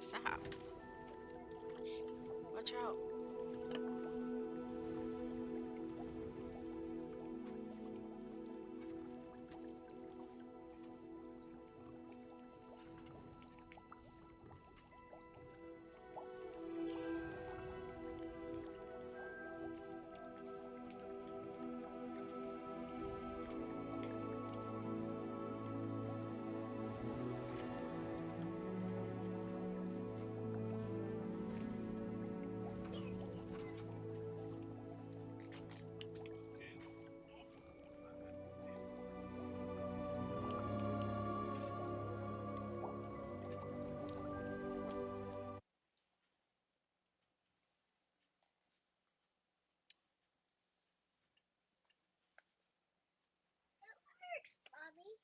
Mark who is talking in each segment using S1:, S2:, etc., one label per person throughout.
S1: Stop. Watch out.
S2: Thanks, Mommy.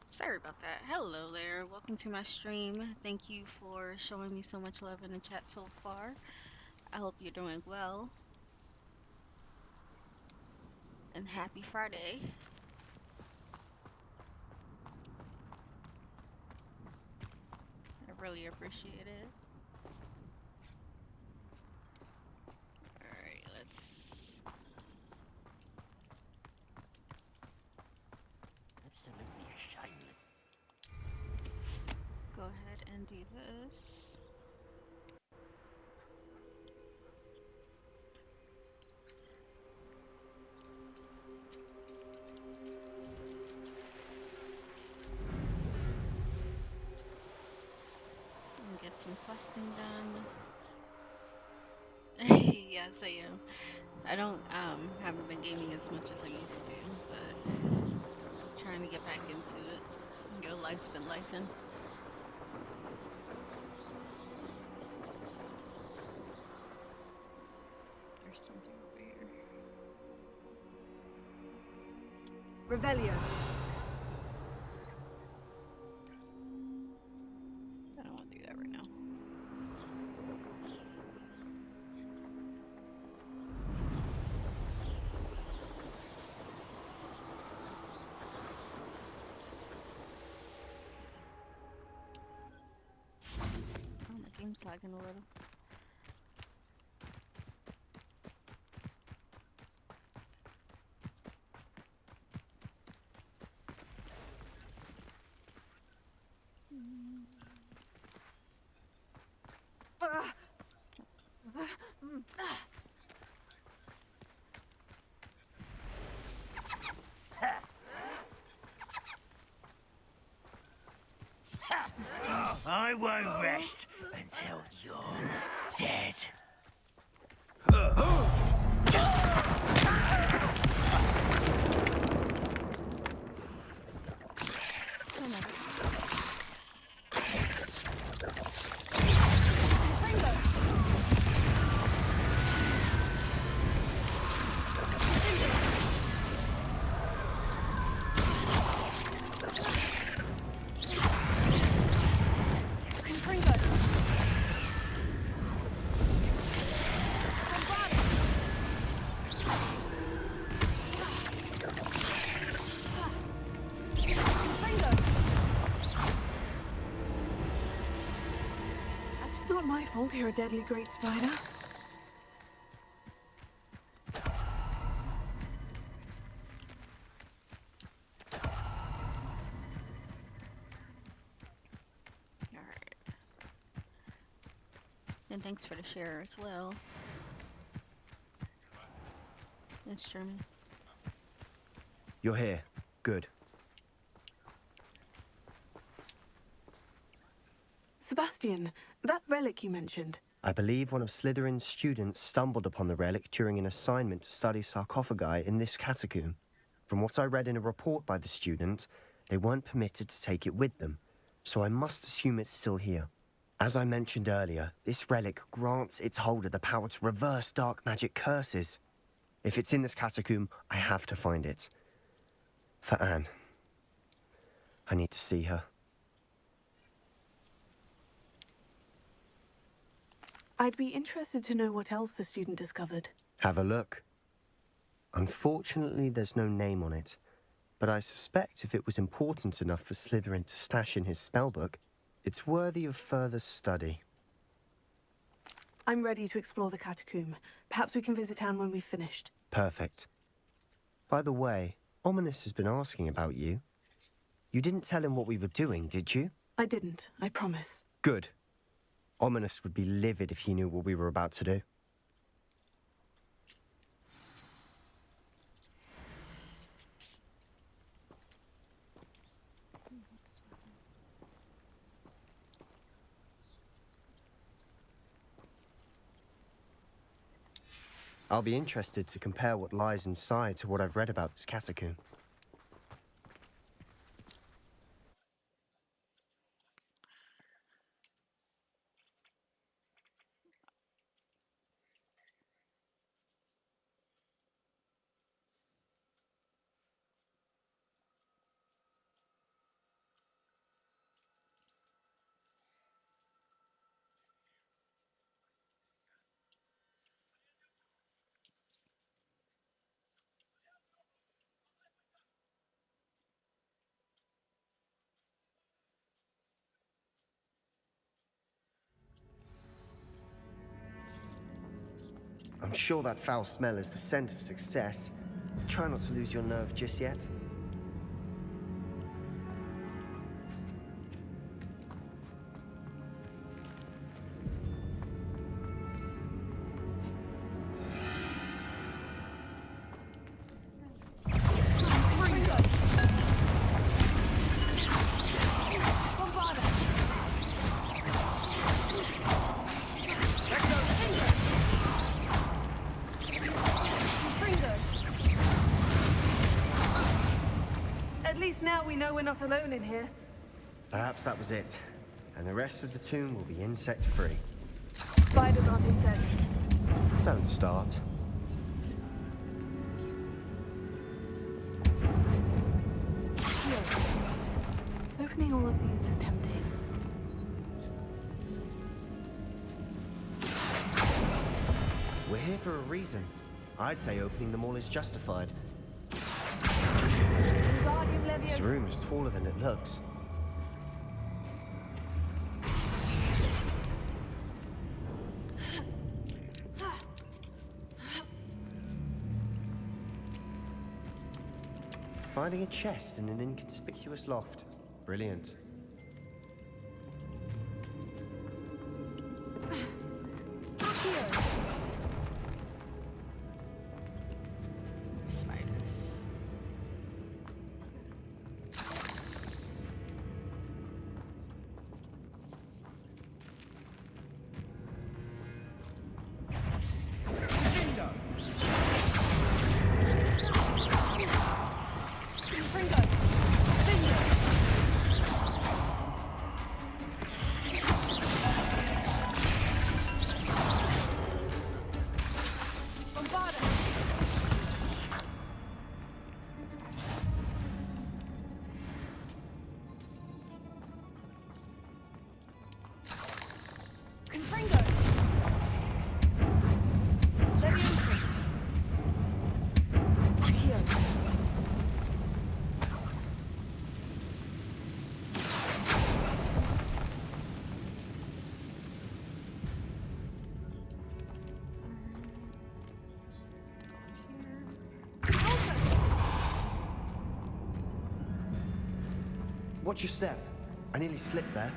S1: Sorry about that. Hello there. Welcome to my stream. Thank you for showing me so much love in the chat so far. I hope you're doing well. And happy Friday. I really appreciate it. Alright, let's
S3: Absolutely shameless.
S1: go ahead and do this. And get some questing done. Yes, I am. I don't haven't been gaming as much as I used to, but trying to get back into it. Your life's been lifing. There's something over here.
S4: Revelio.
S1: I don't want to do that right now. Oh, my game's lagging a little.
S3: I won't rest until you're dead.
S4: Not my fault you're a deadly great spider.
S1: Alright. And thanks for the share as well. It's German.
S5: You're here. Good.
S4: Sebastian, that relic you mentioned.
S5: I believe one of Slytherin's students stumbled upon the relic during an assignment to study sarcophagi in this catacomb. From what I read in a report by the student, they weren't permitted to take it with them, so I must assume it's still here. As I mentioned earlier, this relic grants its holder the power to reverse dark magic curses. If it's in this catacomb, I have to find it. For Anne. I need to see her.
S4: I'd be interested to know what else the student discovered.
S5: Have a look. Unfortunately, there's no name on it, but I suspect if it was important enough for Slytherin to stash in his spellbook, it's worthy of further study.
S4: I'm ready to explore the catacomb. Perhaps we can visit Anne when we've finished.
S5: Perfect. By the way, Ominous has been asking about you. You didn't tell him what we were doing, did you?
S4: I didn't, I promise.
S5: Good. Ominous would be livid if he knew what we were about to do. I'll be interested to compare what lies inside to what I've read about this catacomb. I'm sure that foul smell is the scent of success. Try not to lose your nerve just yet.
S4: At least now we know we're not alone in here.
S5: Perhaps that was it. And the rest of the tomb will be insect-free.
S4: Spiders aren't insects.
S5: Don't start.
S4: Opening all of these is tempting.
S5: We're here for a reason. I'd say opening them all is justified. This room is taller than it looks. Finding a chest in an inconspicuous loft. Brilliant.
S1: Spiders.
S5: Watch your step. I nearly slipped there.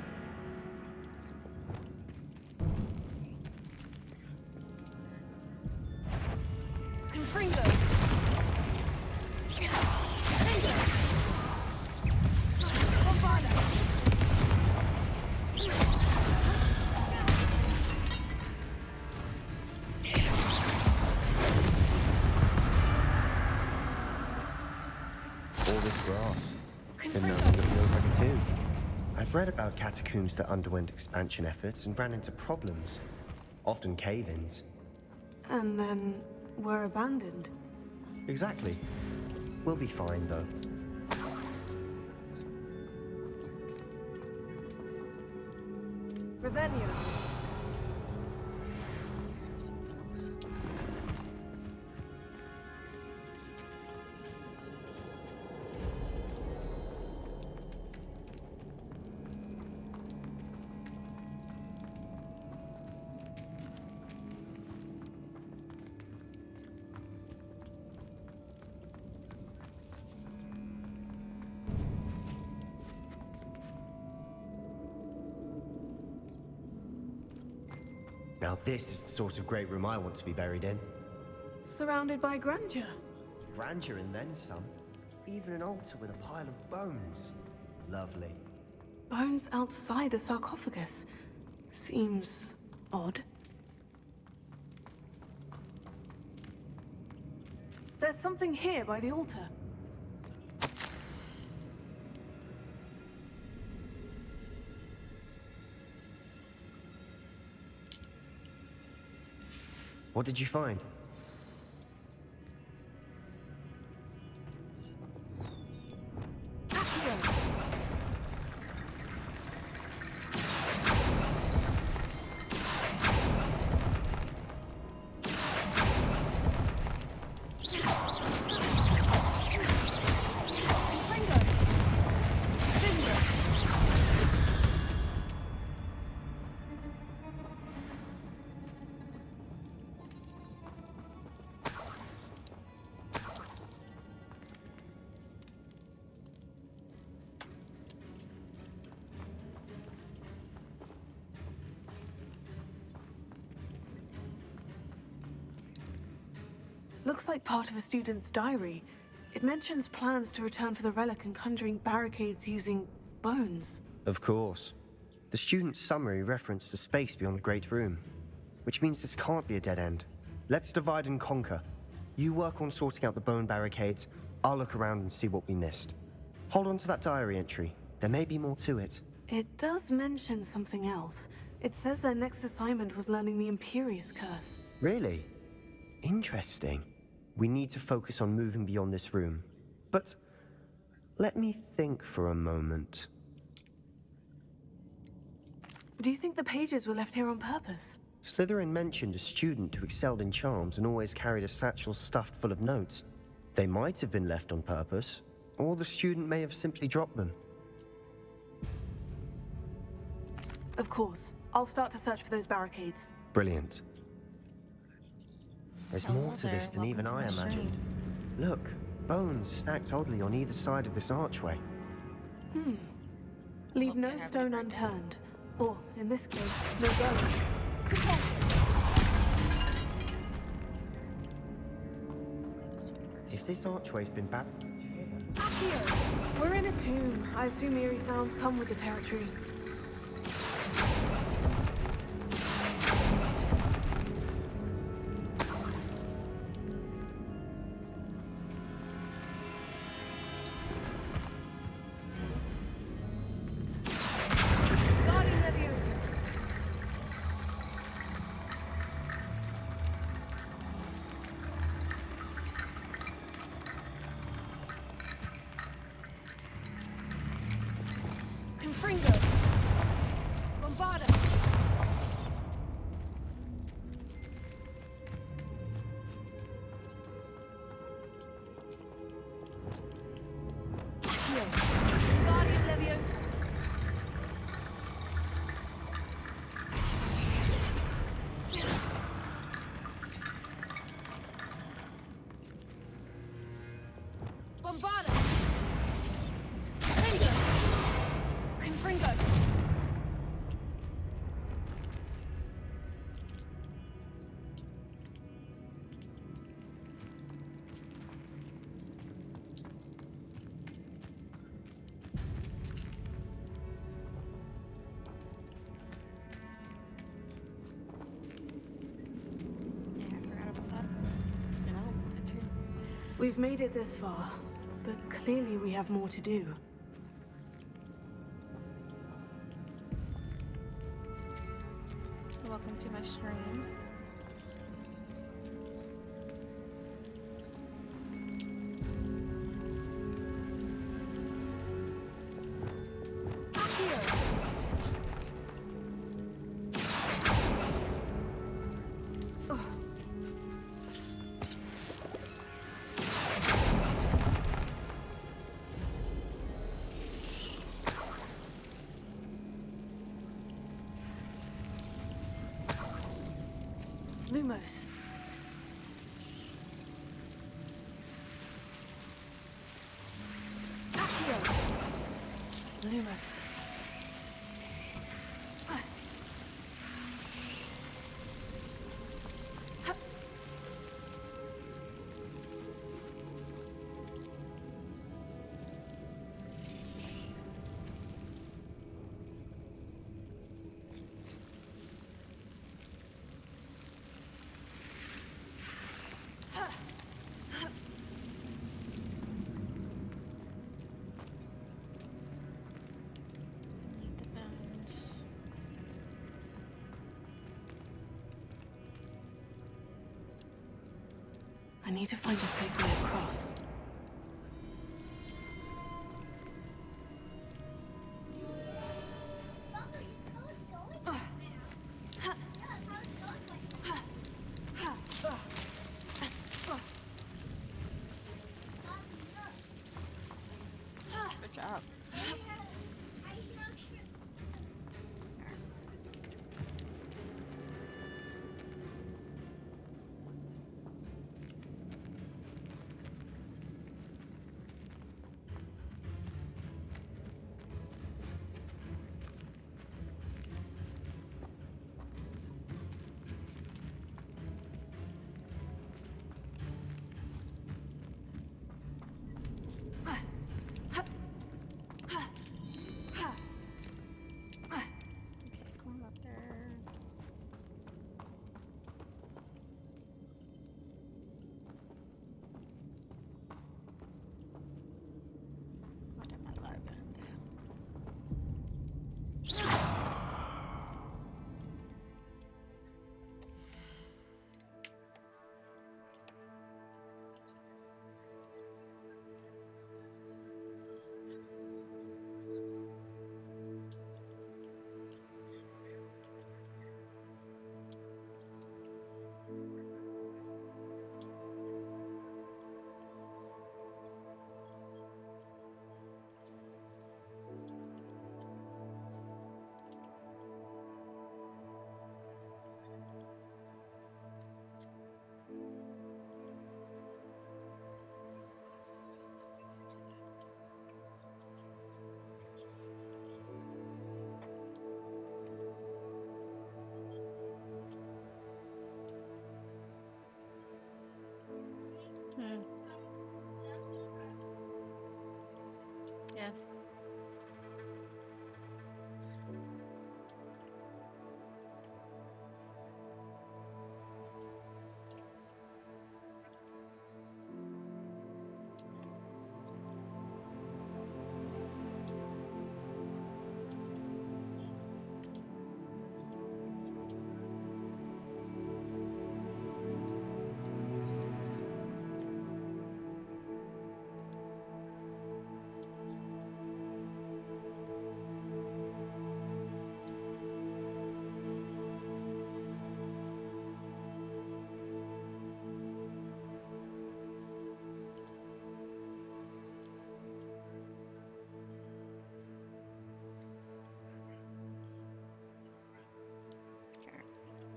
S5: All this grass. And nothing that feels like a tomb. I've read about catacombs that underwent expansion efforts and ran into problems. Often cave-ins.
S4: And then were abandoned.
S5: Exactly. We'll be fine, though.
S4: Revelio.
S5: Now this is the sort of great room I want to be buried in.
S4: Surrounded by grandeur.
S5: Grandeur and then some. Even an altar with a pile of bones. Lovely.
S4: Bones outside a sarcophagus. Seems odd. There's something here by the altar.
S5: What did you find?
S4: Looks like part of a student's diary. It mentions plans to return for the relic and conjuring barricades using bones.
S5: Of course. The student's summary referenced a space beyond the Great Room, which means this can't be a dead end. Let's divide and conquer. You work on sorting out the bone barricades, I'll look around and see what we missed. Hold on to that diary entry. There may be more to it.
S4: It does mention something else. It says their next assignment was learning the Imperious Curse.
S5: Really? Interesting. We need to focus on moving beyond this room. But let me think for a moment.
S4: Do you think the pages were left here on purpose?
S5: Slytherin mentioned a student who excelled in charms and always carried a satchel stuffed full of notes. They might have been left on purpose, or the student may have simply dropped them.
S4: Of course. I'll start to search for those barricades.
S5: Brilliant. There's
S1: Hello
S5: more to
S1: there,
S5: this than even
S1: welcome
S5: I
S1: to my
S5: imagined. Look, bones stacked oddly on either side of this archway.
S4: Leave
S1: Hope
S4: no
S1: they're having a
S4: stone
S1: great day.
S4: unturned. Or, in this case, no bone.
S1: This one first.
S5: If this archway's been back...
S4: Accio! We're in a tomb. I assume eerie sounds come with the territory. Guardian Leviosa! Confringo! Bombarda! Accio! Guardian Leviosa! Bombarda! Confringo! Confringo!
S1: Yeah, I forgot about that. You know, it too.
S4: We've made it this far, but clearly we have more to do.
S1: Welcome to my stream.
S4: Lumos. Accio! Lumos.
S1: Need the bones.
S4: I need to find a safe way across.
S2: Mommy, how it's going now? Yeah, how it's going. Mommy, look.
S1: Good job.
S2: I know shit.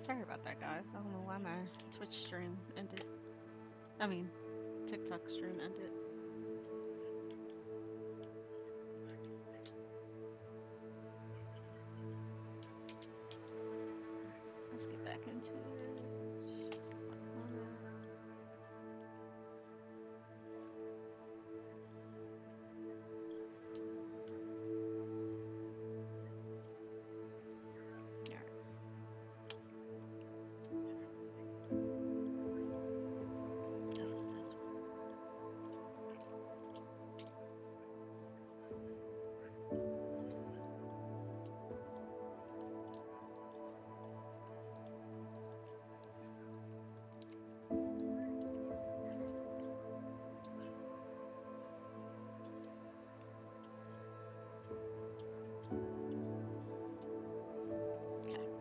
S1: Sorry about that, guys. I don't know why my Twitch stream ended. I mean, TikTok stream ended. Let's get back into it. It's just that was this one. Okay.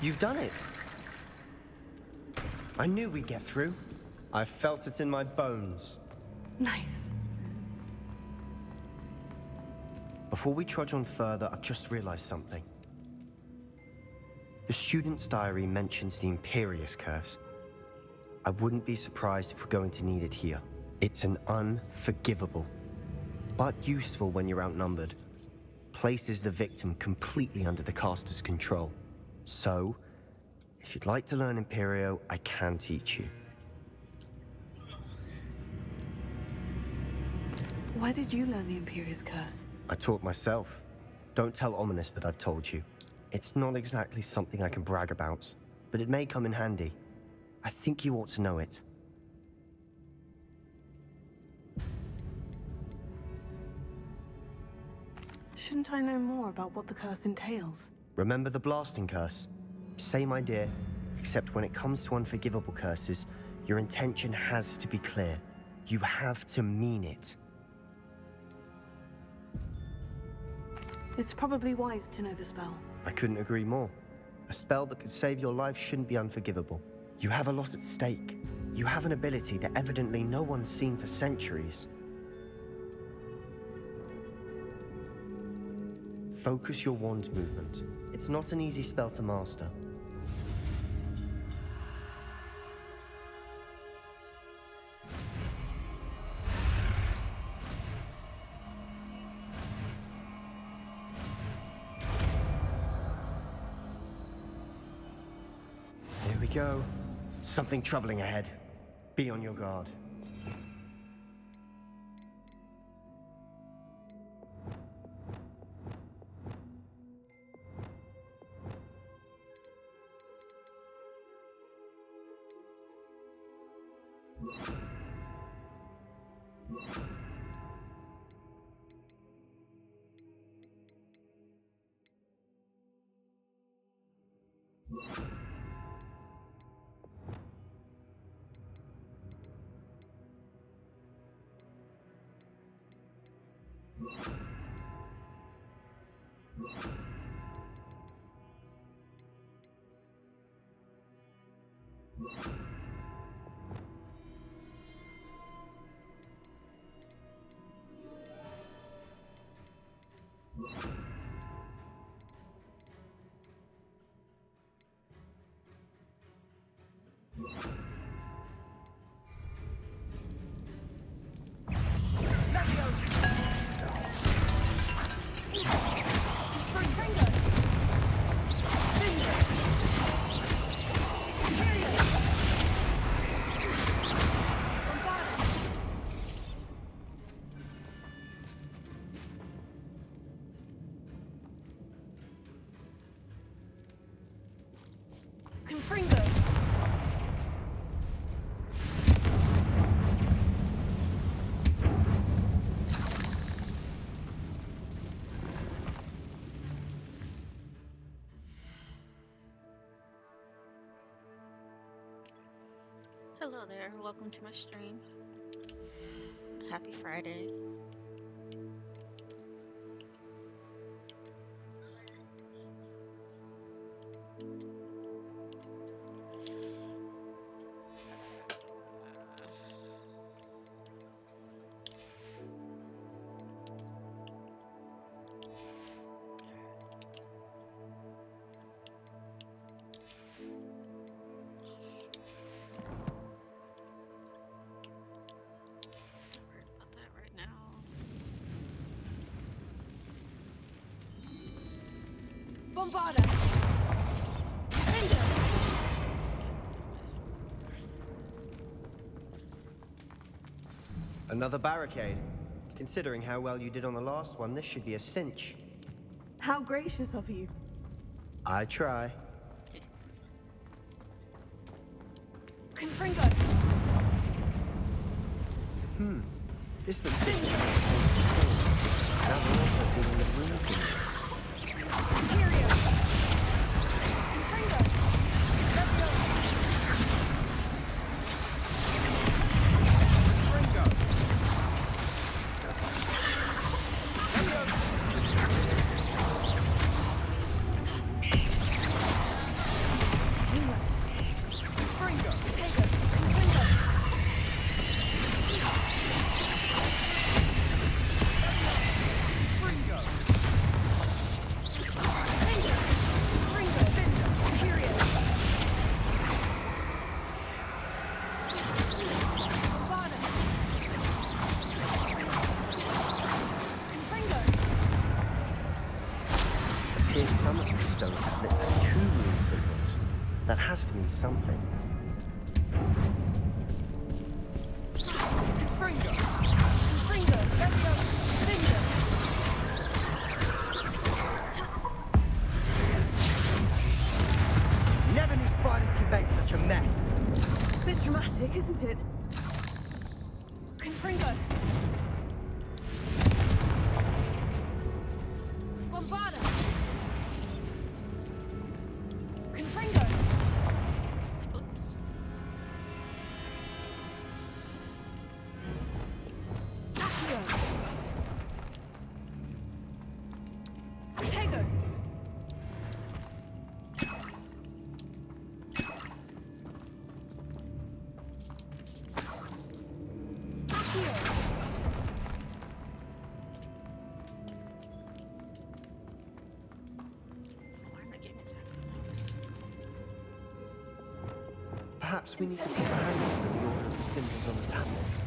S5: You've done it! I knew we'd get through. I felt it in my bones.
S4: Nice.
S5: Before we trudge on further, I've just realized something. The student's diary mentions the Imperious Curse. I wouldn't be surprised if we're going to need it here. It's an unforgivable, but useful when you're outnumbered. Places the victim completely under the caster's control. So, if you'd like to learn Imperio, I can teach you.
S4: Why did you learn the Imperious Curse?
S5: I taught myself. Don't tell Ominous that I've told you. It's not exactly something I can brag about, but it may come in handy. I think you ought to know it.
S4: Shouldn't I know more about what the curse entails?
S5: Remember the blasting curse? Same idea, except when it comes to unforgivable curses, your intention has to be clear. You have to mean it.
S4: It's probably wise to know the spell.
S5: I couldn't agree more. A spell that could save your life shouldn't be unforgivable. You have a lot at stake. You have an ability that evidently no one's seen for centuries. Focus your wand movement. It's not an easy spell to master. Here we go. Something troubling ahead. Be on your guard.
S1: Hello there, welcome to my stream. Happy Friday. Not worried about that right now.
S4: Bombarda!
S5: Another barricade. Considering how well you did on the last one, this should be a cinch.
S4: How gracious of you.
S5: I try.
S4: Confringo!
S5: This looks different. Now we're also dealing with runes in here.
S4: Imperio! Confringo! Lumos! Confringo! Potato! Confringo!
S5: Appears some of these stone tablets have two rune symbols. That has to mean something.
S4: Confringo! Confringo!
S5: Never knew spiders could make such a mess.
S4: Bit dramatic, isn't it? Confringo! Bombarda! Confringo!
S1: Oops.
S4: Accio! Protego! Accio!
S1: Why am I getting attacked?
S5: Perhaps we need to put the handles in the order of the symbols on the tablets.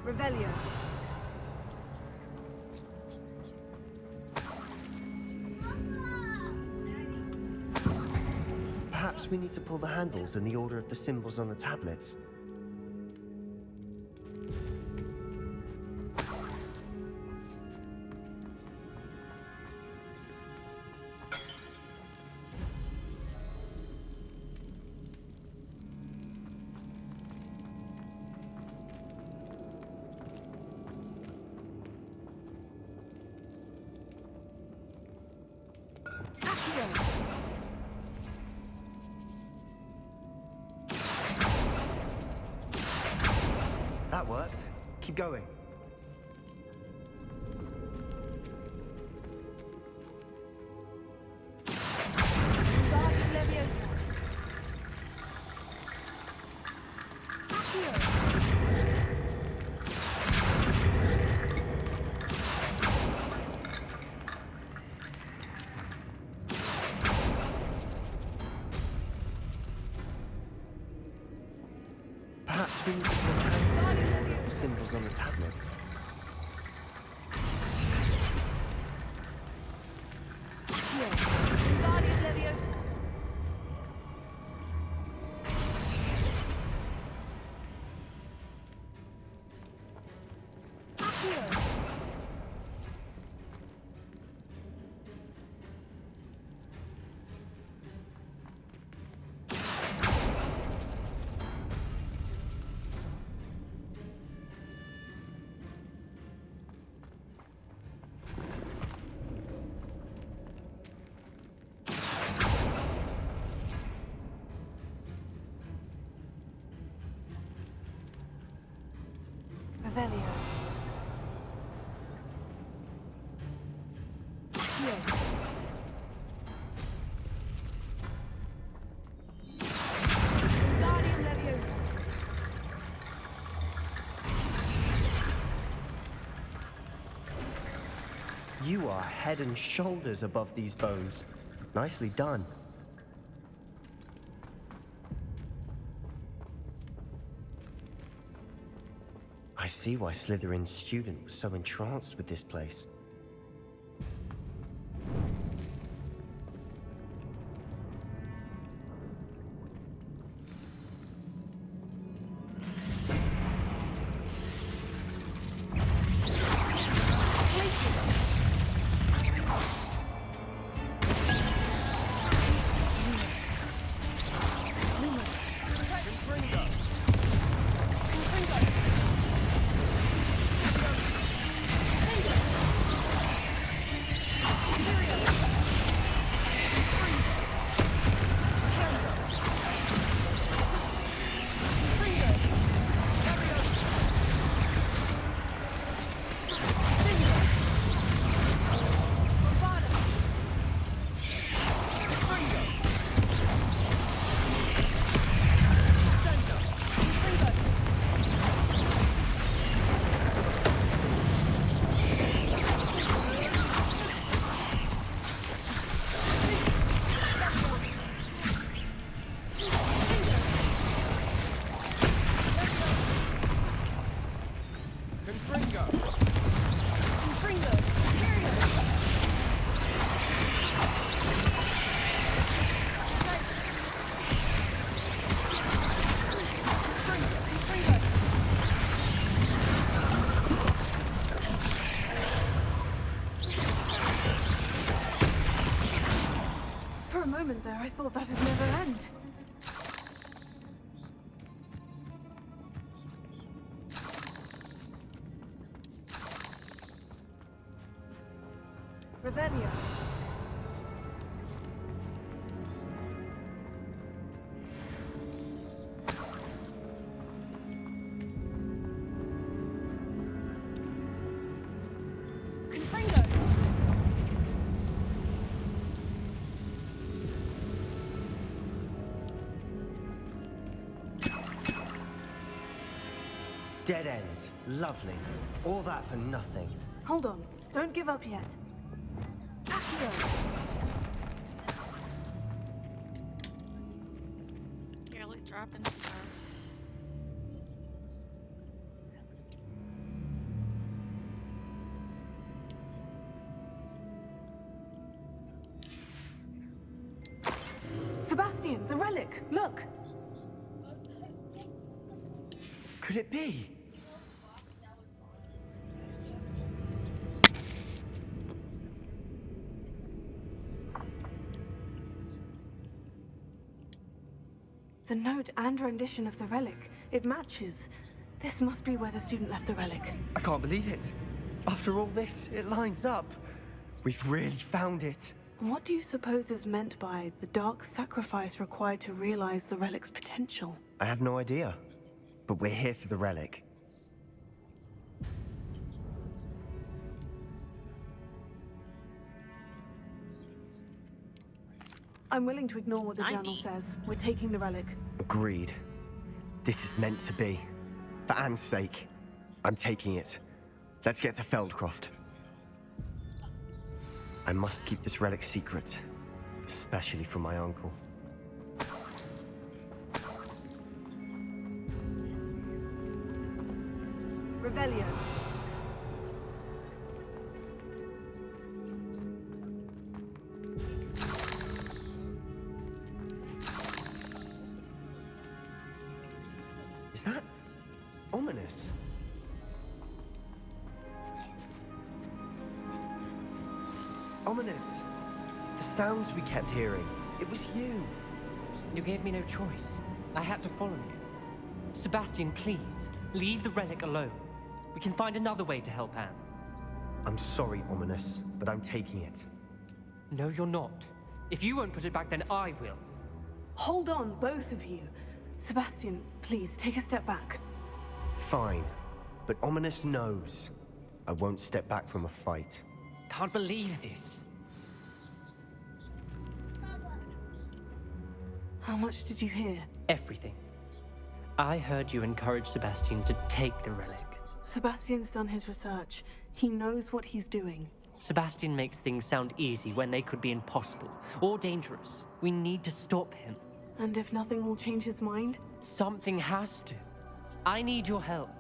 S4: Revelio.
S5: Perhaps we need to pull the handles in the order of the symbols on the tablets. That worked. Keep going.
S4: Guardian Leviosa. Accio.
S5: numbers on the tablets.
S4: Wingardium Leviosa. Revelio. Wingardium Leviosa.
S5: You are head and shoulders above these bones. Nicely done. I see why Slytherin's student was so entranced with this place. For a moment there, I thought that'd never end. Revelio. Confringo. Dead end. Lovely. All that for nothing.
S4: Hold on. Don't give up yet. Accio.
S1: You're like dropping stuff.
S4: Sebastian, the relic! Look!
S5: Could it be?
S4: The note and rendition of the relic. It matches. This must be where the student left the relic.
S5: I can't believe it. After all this, it lines up. We've really found it.
S4: What do you suppose is meant by the dark sacrifice required to realize the relic's potential?
S5: I have no idea. But we're here for the relic.
S4: I'm willing to ignore what the
S1: 90.
S4: journal says. We're taking the relic.
S5: Agreed. This is meant to be. For Anne's sake, I'm taking it. Let's get to Feldcroft. I must keep this relic secret, especially from my uncle.
S4: Revelio. Revelio.
S5: Is that ominous? Ominous! The sounds we kept hearing. It was you.
S6: You gave me no choice. I had to follow you. Sebastian, please, leave the relic alone. We can find another way to help Anne.
S5: I'm sorry, Ominous, but I'm taking it.
S6: No, you're not. If you won't put it back, then I will.
S4: Hold on, both of you. Sebastian, please, take a step back.
S5: Fine, but Ominous knows. I won't step back from a fight.
S6: Can't believe this.
S4: How much did you hear?
S6: Everything. I heard you encourage Sebastian to take the relic.
S4: Sebastian's done his research. He knows what he's doing.
S6: Sebastian makes things sound easy when they could be impossible or dangerous. We need to stop him.
S4: And if nothing will change his mind?
S6: Something has to. I need your help.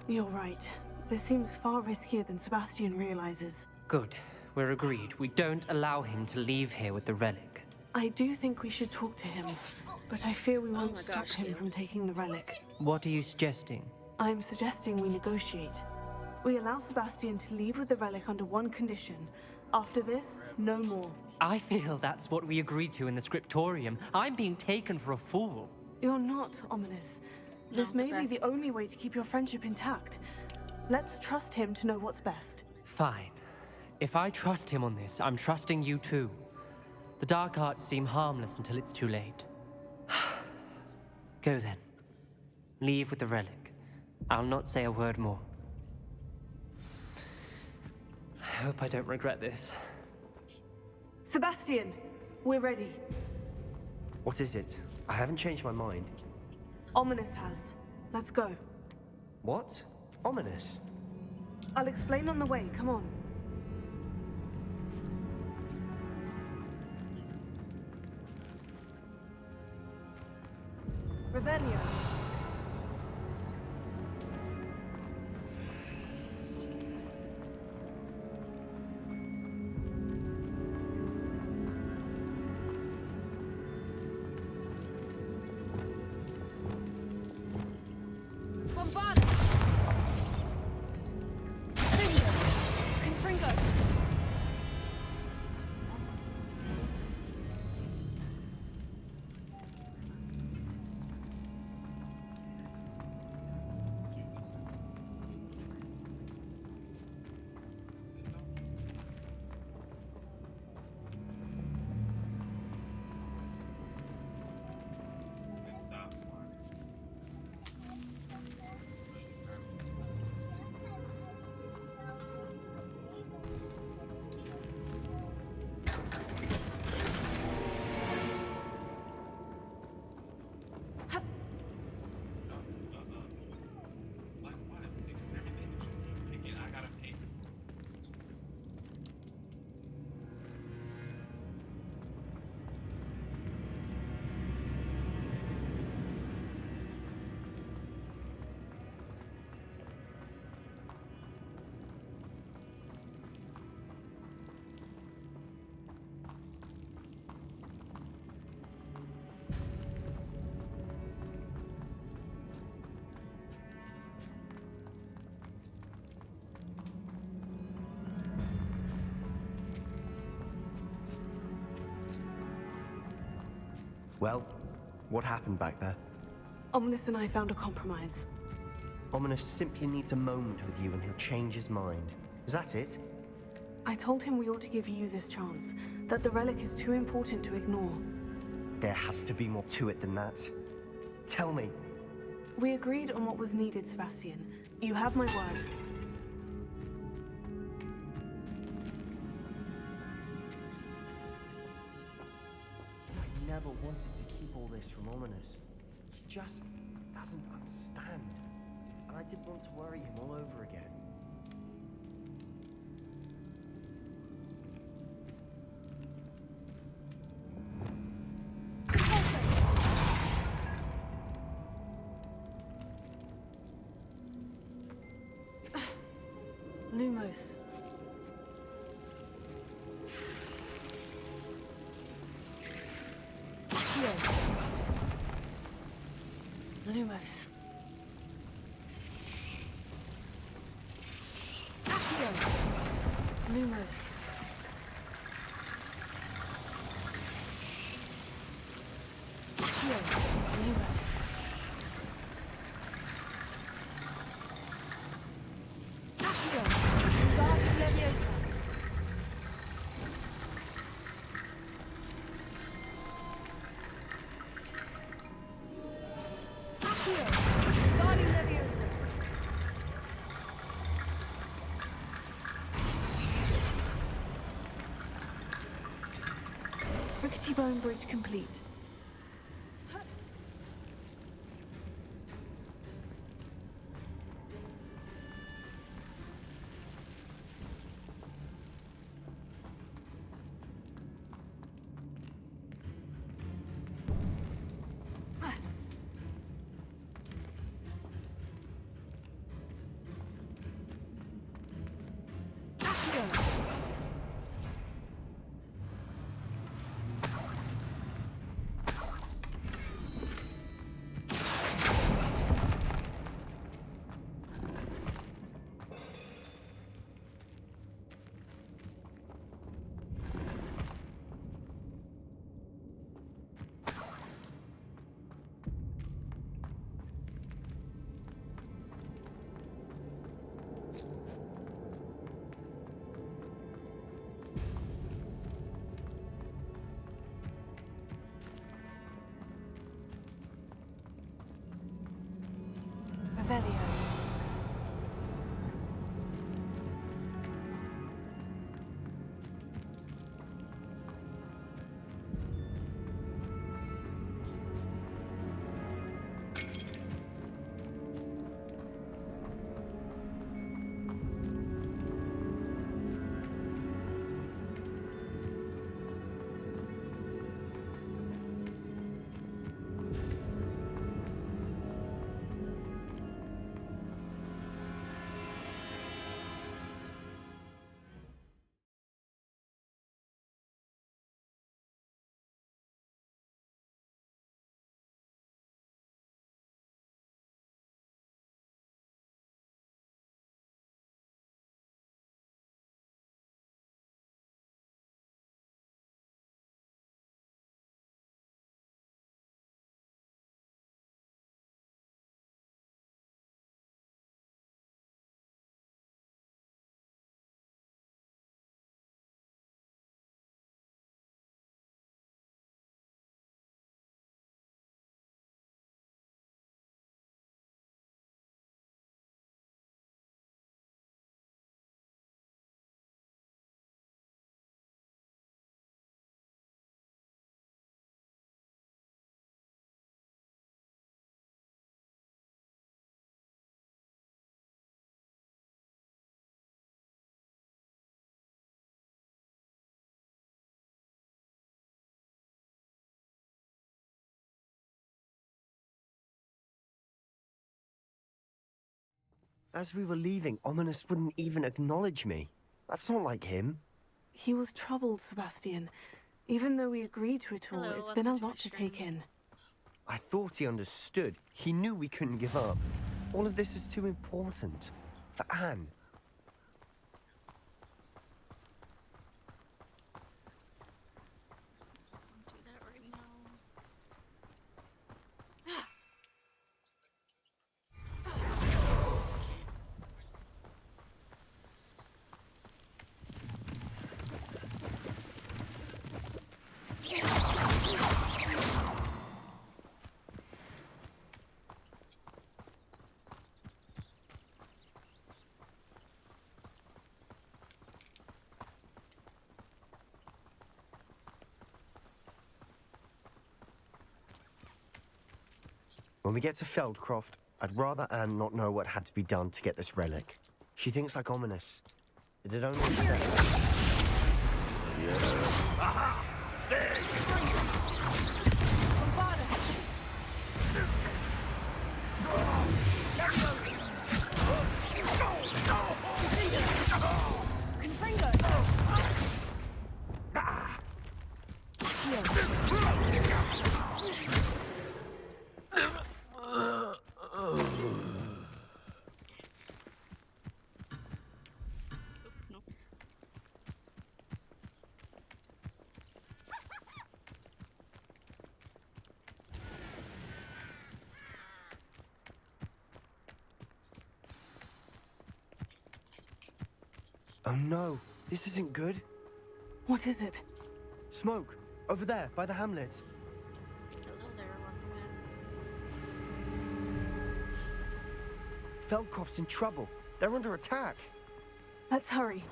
S4: You're right. This seems far riskier than Sebastian realizes.
S6: Good. We're agreed. We don't allow him to leave here with the relic.
S4: I do think we should talk to him, but I fear we won't
S1: my
S4: stop
S1: gosh,
S4: him
S1: Caleb.
S4: from taking the relic.
S6: What are you suggesting?
S4: I'm suggesting we negotiate. We allow Sebastian to leave with the relic under one condition. After this, no more.
S6: I feel that's what we agreed to in the scriptorium. I'm being taken for a fool.
S4: You're not, Ominous. This
S1: No,
S4: may be the only way to keep your friendship intact. Let's trust him to know what's best.
S6: Fine. If I trust him on this, I'm trusting you too. The dark arts seem harmless until it's too late. Go then. Leave with the relic. I'll not say a word more. I hope I don't regret this.
S4: Sebastian, we're ready.
S5: What is it? I haven't changed my mind.
S4: Ominous has. Let's go.
S5: What? Ominous?
S4: I'll explain on the way. Come on. Revelio. Bombard! Bingo! Confringo!
S5: Well, what happened back there?
S4: Ominous and I found a compromise.
S5: Ominous simply needs a moment with you and he'll change his mind. Is that it?
S4: I told him we ought to give you this chance, that the relic is too important to ignore.
S5: There has to be more to it than that. Tell me.
S4: We agreed on what was needed, Sebastian. You have my word.
S5: I never wanted to keep all this from Ominous. He just doesn't understand. And I didn't want to worry him all over again.
S4: Lumos. Accio. Lumos. Accio. Lumos. Accio. Lumos. Accio. Vade Leviosa. Accio. Vade Leviosa. Rickety Bone Bridge complete. Revelio.
S5: As we were leaving, Ominous wouldn't even acknowledge me. That's not like him.
S4: He was troubled, Sebastian. Even though we agreed to it all,
S1: Hello,
S4: it's been a
S1: welcome to my
S4: lot to
S1: stream.
S4: take in.
S5: I thought he understood. He knew we couldn't give up. All of this is too important. For Anne.
S1: Do that right now.
S5: When we get to Feldcroft, I'd rather Anne not know what had to be done to get this relic. She thinks like Ominous. It had only been
S3: Aha! There you go!
S5: Oh no, this isn't good.
S4: What is it?
S5: Smoke, over there, by the hamlet.
S1: Hello there, welcome in.
S5: Feldcroft's in trouble. They're under attack.
S4: Let's hurry.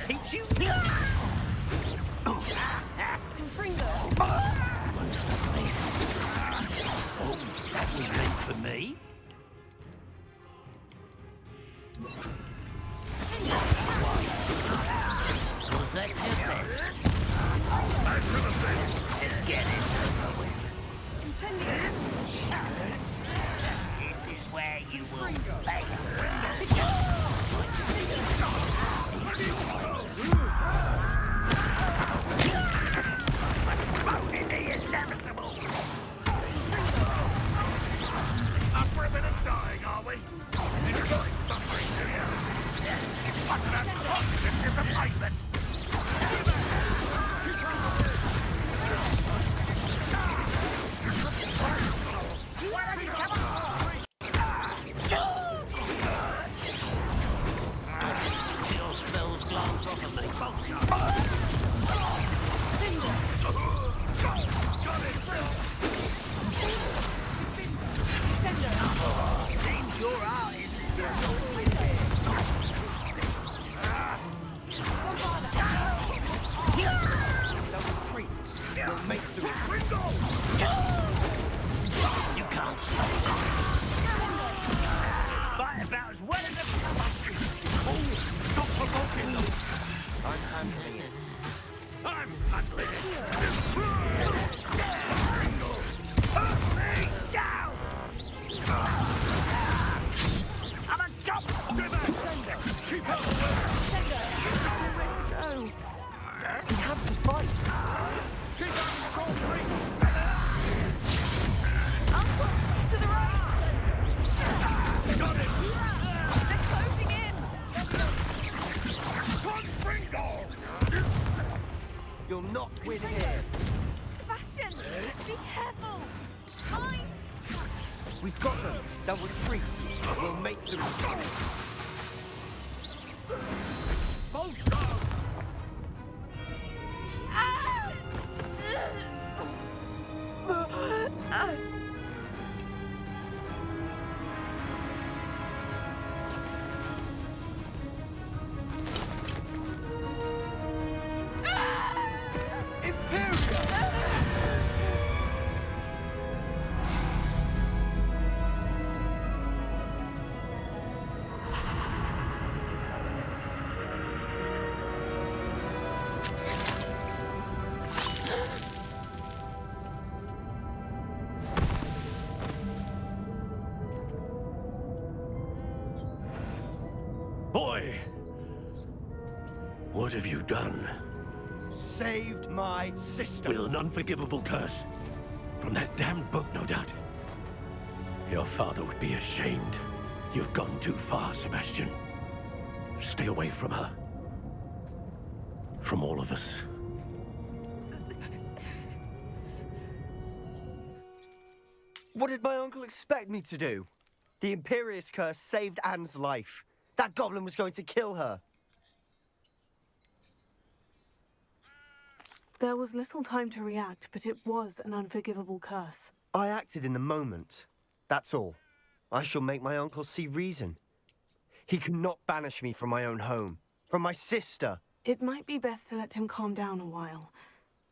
S3: Teach you? Oh, that was meant for me. Was that your best? Let's get this over with. This is where you will fail. Up for a bit of dying, are we? Enjoying suffering, do you? What's that positive disappointment? Where have you come your spells glance off of me, bullshit. Got it, seems your art is
S5: We'll make them.
S3: You can't stop. Fight about as well as a stop provoking them.
S5: I'm handling it.
S3: I'm handling it. Put me down! I'm a goblet! Keep out of the way!
S5: We have to fight.
S3: Keep out of soul free!
S4: To the right!
S3: Got it!
S4: They're closing in!
S3: Confringo!
S5: You'll not win here.
S4: Sebastian! Be careful! Mine!
S5: We've got them. They'll retreat. We'll make them.
S3: Bullshit! Boy! What have you done?
S5: Saved my sister.
S3: With an unforgivable curse. From that damned book, no doubt. Your father would be ashamed. You've gone too far, Sebastian. Stay away from her. From all of us.
S5: What did my uncle expect me to do? The Imperious curse saved Anne's life. That goblin was going to kill her.
S4: There was little time to react, but it was an unforgivable curse.
S5: I acted in the moment. That's all. I shall make my uncle see reason. He cannot banish me from my own home, from my sister.
S4: It might be best to let him calm down a while.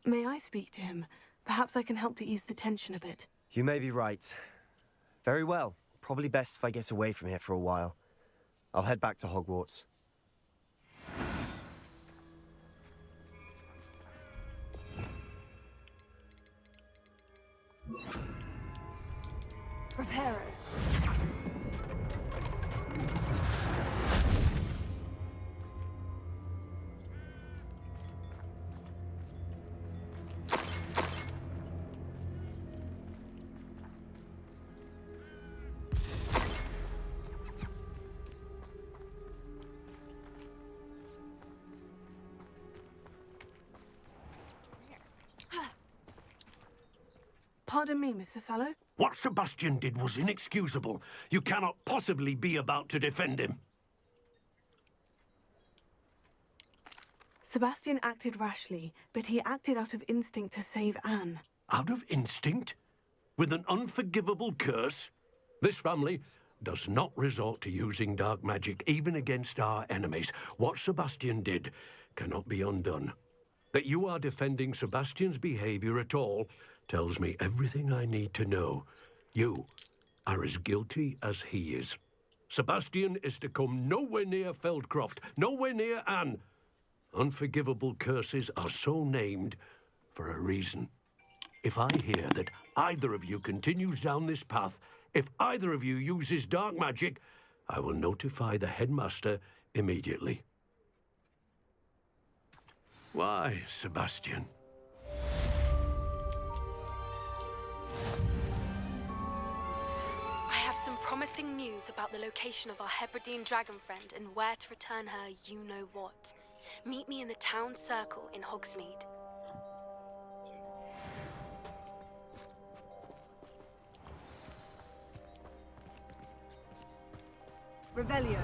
S4: May I speak to him? Perhaps I can help to ease the tension a bit.
S5: You may be right. Very well. Probably best if I get away from here for a while. I'll head back to Hogwarts.
S4: Prepare it. Pardon me, Mr. Sallow.
S3: What Sebastian did was inexcusable. You cannot possibly be about to defend him.
S4: Sebastian acted rashly, but he acted out of instinct to save Anne.
S3: Out of instinct? With an unforgivable curse? This family does not resort to using dark magic, even against our enemies. What Sebastian did cannot be undone. That you are defending Sebastian's behavior at all tells me everything I need to know. You are as guilty as he is. Sebastian is to come nowhere near Feldcroft, nowhere near Anne. Unforgivable curses are so named for a reason. If I hear that either of you continues down this path, if either of you uses dark magic, I will notify the headmaster immediately. Why, Sebastian?
S7: I have some promising news about the location of our Hebridean dragon friend and where to return her you-know-what. Meet me in the town circle in Hogsmeade.
S4: Revelio.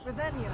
S4: Revelio.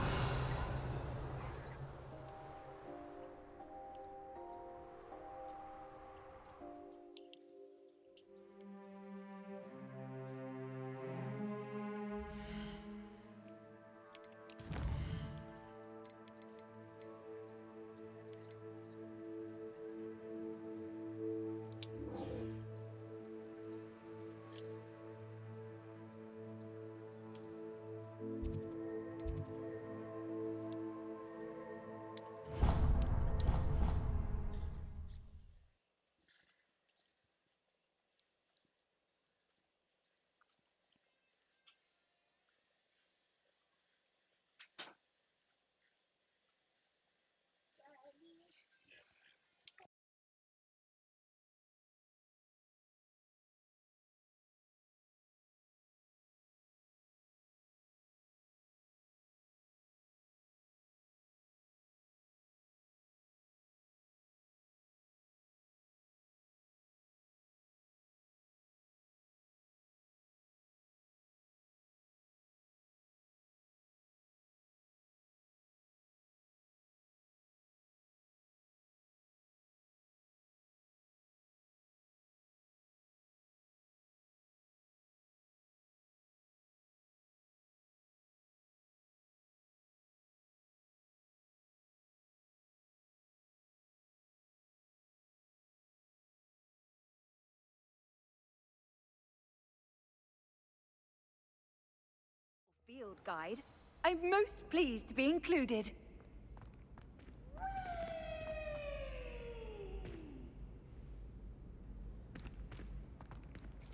S8: Field guide. I'm most pleased to be included.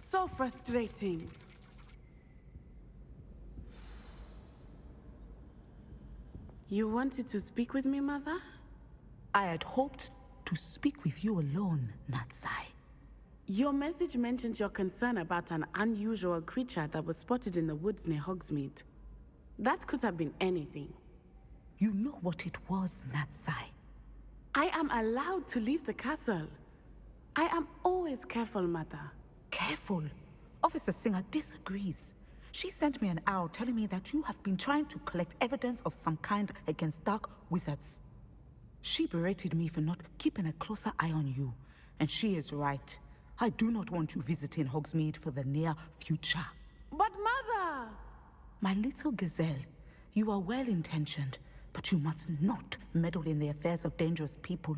S9: So frustrating. You wanted to speak with me, Mother?
S10: I had hoped to speak with you alone, Natsai.
S9: Your message mentioned your concern about an unusual creature that was spotted in the woods near Hogsmeade. That could have been anything.
S10: You know what it was, Natsai.
S9: I am allowed to leave the castle. I am always careful, Mother.
S10: Careful. Officer Singer disagrees. She sent me an owl telling me that you have been trying to collect evidence of some kind against dark wizards. She berated me for not keeping a closer eye on you, and she is right. I do not want you visiting Hogsmeade for the near future.
S9: But Mother!
S10: My little gazelle, you are well-intentioned, but you must not meddle in the affairs of dangerous people.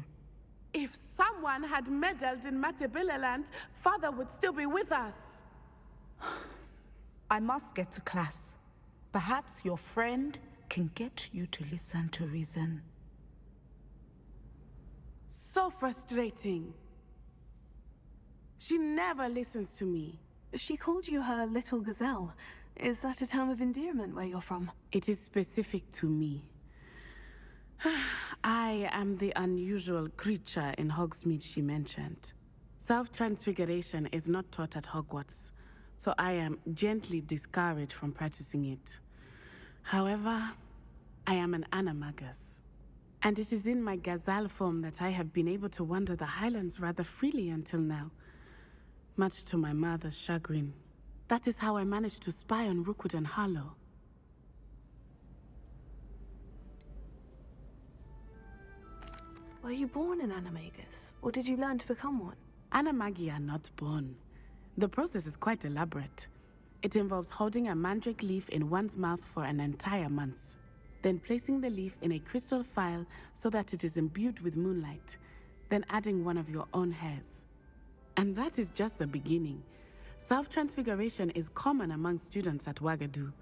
S9: If someone had meddled in Matabeleland, Father would still be with us.
S10: I must get to class. Perhaps your friend can get you to listen to reason.
S9: So frustrating. She never listens to me.
S4: She called you her little gazelle. Is that a term of endearment where you're from?
S9: It is specific to me. I am the unusual creature in Hogsmeade she mentioned. Self-transfiguration is not taught at Hogwarts, so I am gently discouraged from practicing it. However, I am an animagus, and it is in my gazelle form that I have been able to wander the Highlands rather freely until now, much to my mother's chagrin. That is how I managed to spy on Rookwood and Harlow.
S4: Were you born an animagus, or did you learn to become one?
S9: Animagi are not born. The process is quite elaborate. It involves holding a mandrake leaf in one's mouth for an entire month, then placing the leaf in a crystal phial so that it is imbued with moonlight, then adding one of your own hairs. And that is just the beginning. Self-transfiguration is common among students at Wagadu,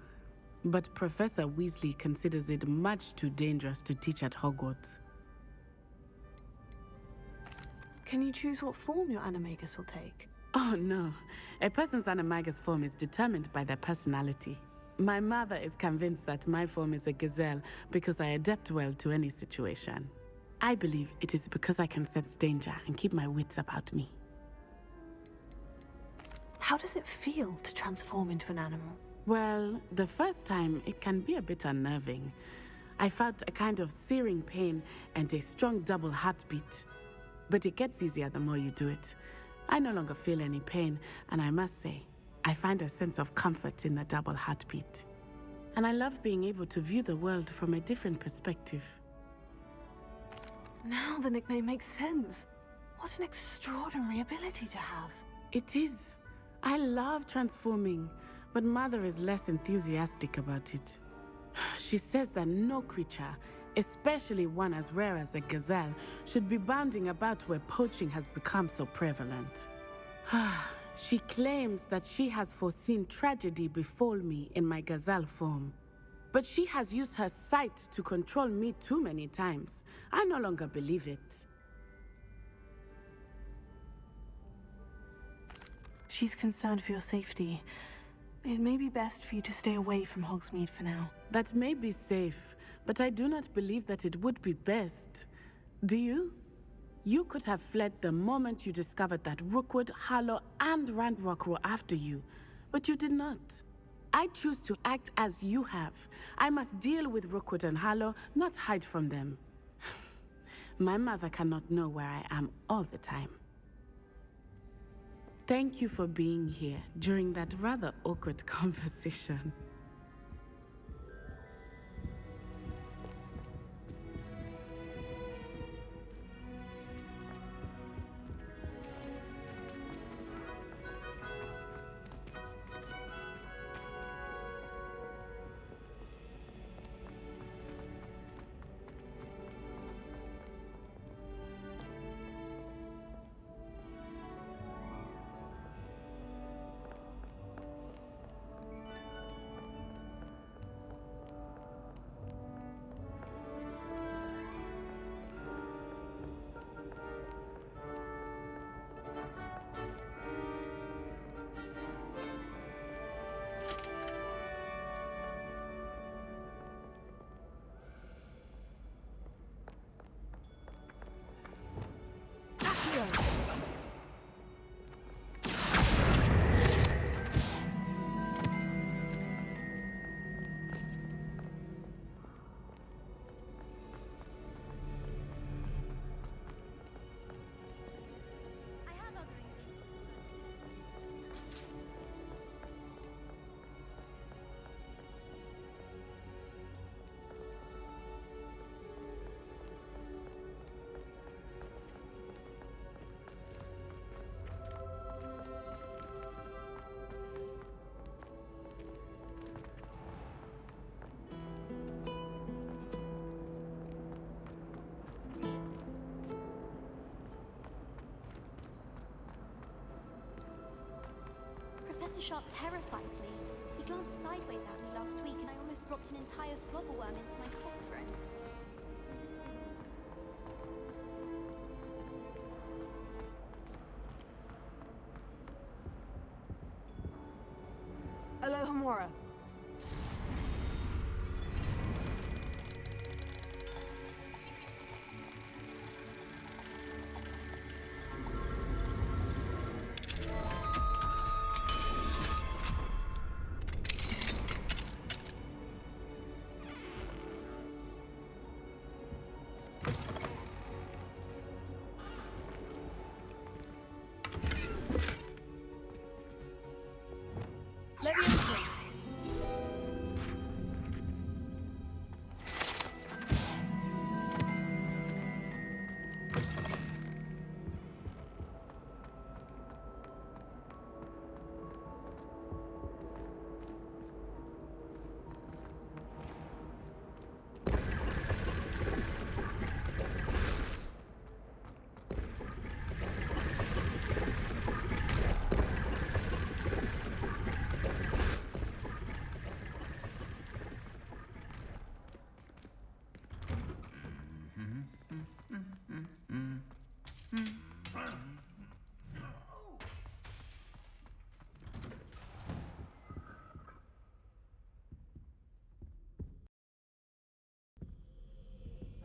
S9: but Professor Weasley considers it much too dangerous to teach at Hogwarts.
S4: Can you choose what form your animagus will take?
S9: Oh no, a person's animagus form is determined by their personality. My mother is convinced that my form is a gazelle because I adapt well to any situation. I believe it is because I can sense danger and keep my wits about me.
S4: How does it feel to transform into an animal?
S9: Well, the first time it can be a bit unnerving. I felt a kind of searing pain and a strong double heartbeat. But it gets easier the more you do it. I no longer feel any pain, and I must say, I find a sense of comfort in the double heartbeat. And I love being able to view the world from a different perspective.
S4: Now the nickname makes sense. What an extraordinary ability to have.
S9: It is. I love transforming, but Mother is less enthusiastic about it. She says that no creature, especially one as rare as a gazelle, should be bounding about where poaching has become so prevalent. She claims that she has foreseen tragedy befall me in my gazelle form. But she has used her sight to control me too many times. I no longer believe it.
S4: She's concerned for your safety. It may be best for you to stay away from Hogsmeade for now.
S9: That may be safe, but I do not believe that it would be best. Do you? You could have fled the moment you discovered that Rookwood, Harlow, and Ranrock were after you, but you did not. I choose to act as you have. I must deal with Rookwood and Harlow, not hide from them. My mother cannot know where I am all the time. Thank you for being here during that rather awkward conversation.
S2: shark terrifies me. He glanced sideways at me last week and I almost dropped an entire flobberworm into my cauldron.
S4: Alohomora. Leviosa.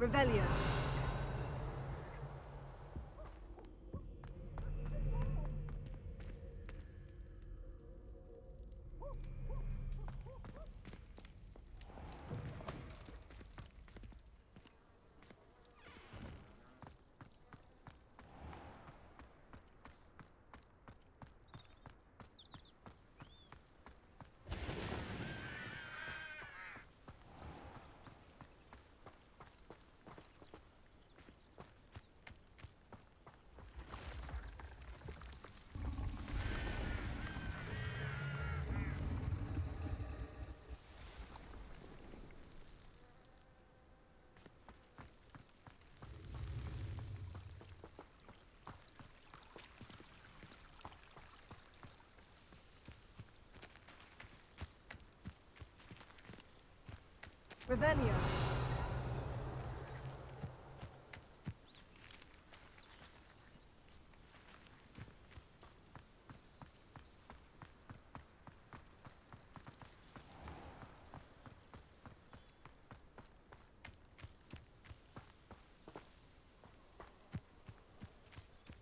S4: Revelio. Revelio.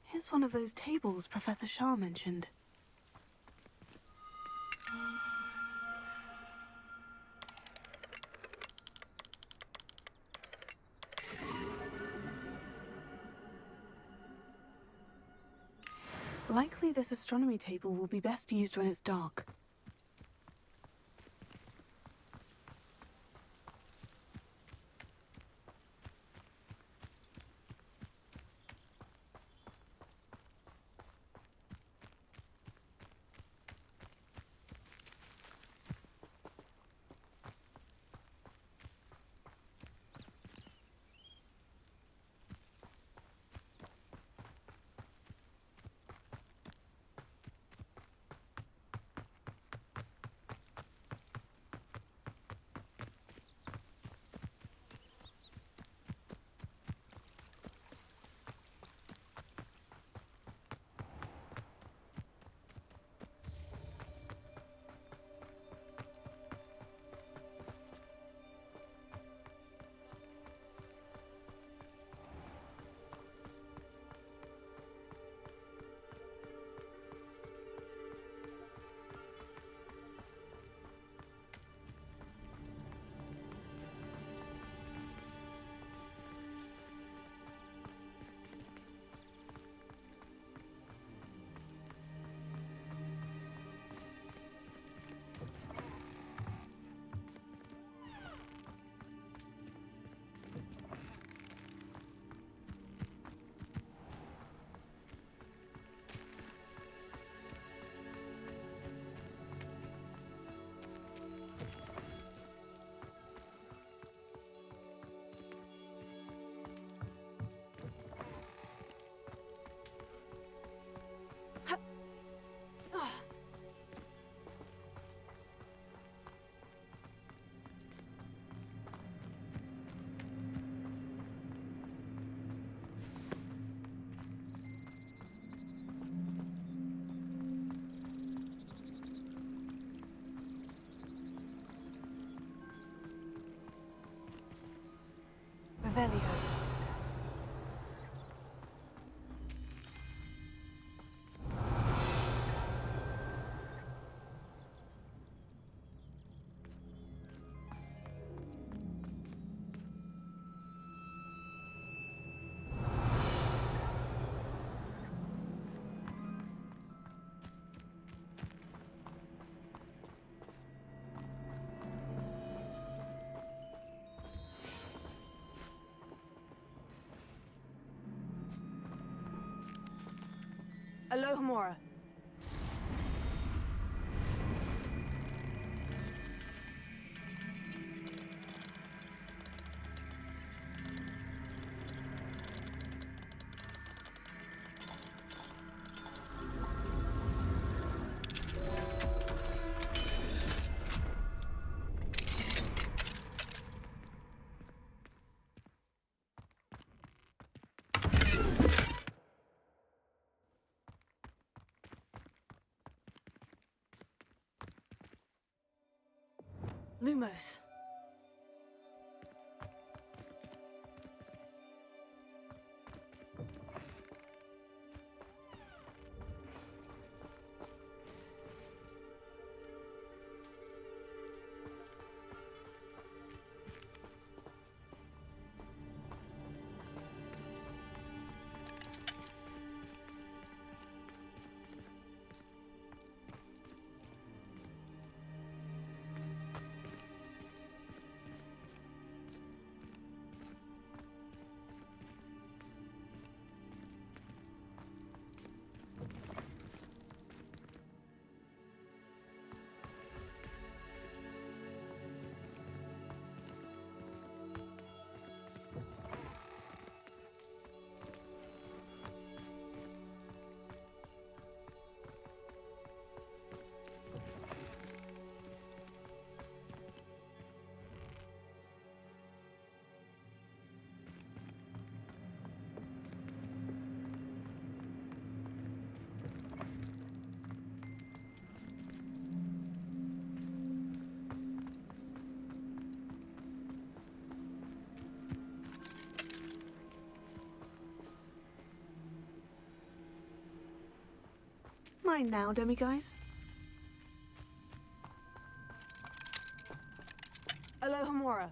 S4: Here's one of those tables Professor Shah mentioned. Likely this astronomy table will be best used when it's dark. Revelio. Alohomora. Lumos. Mine now, demiguise. Alohomora.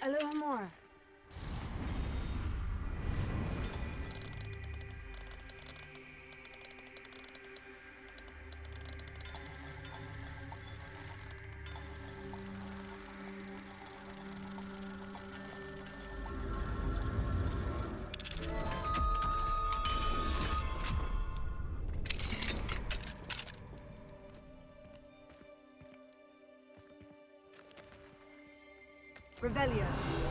S4: Alohomora. Revelio.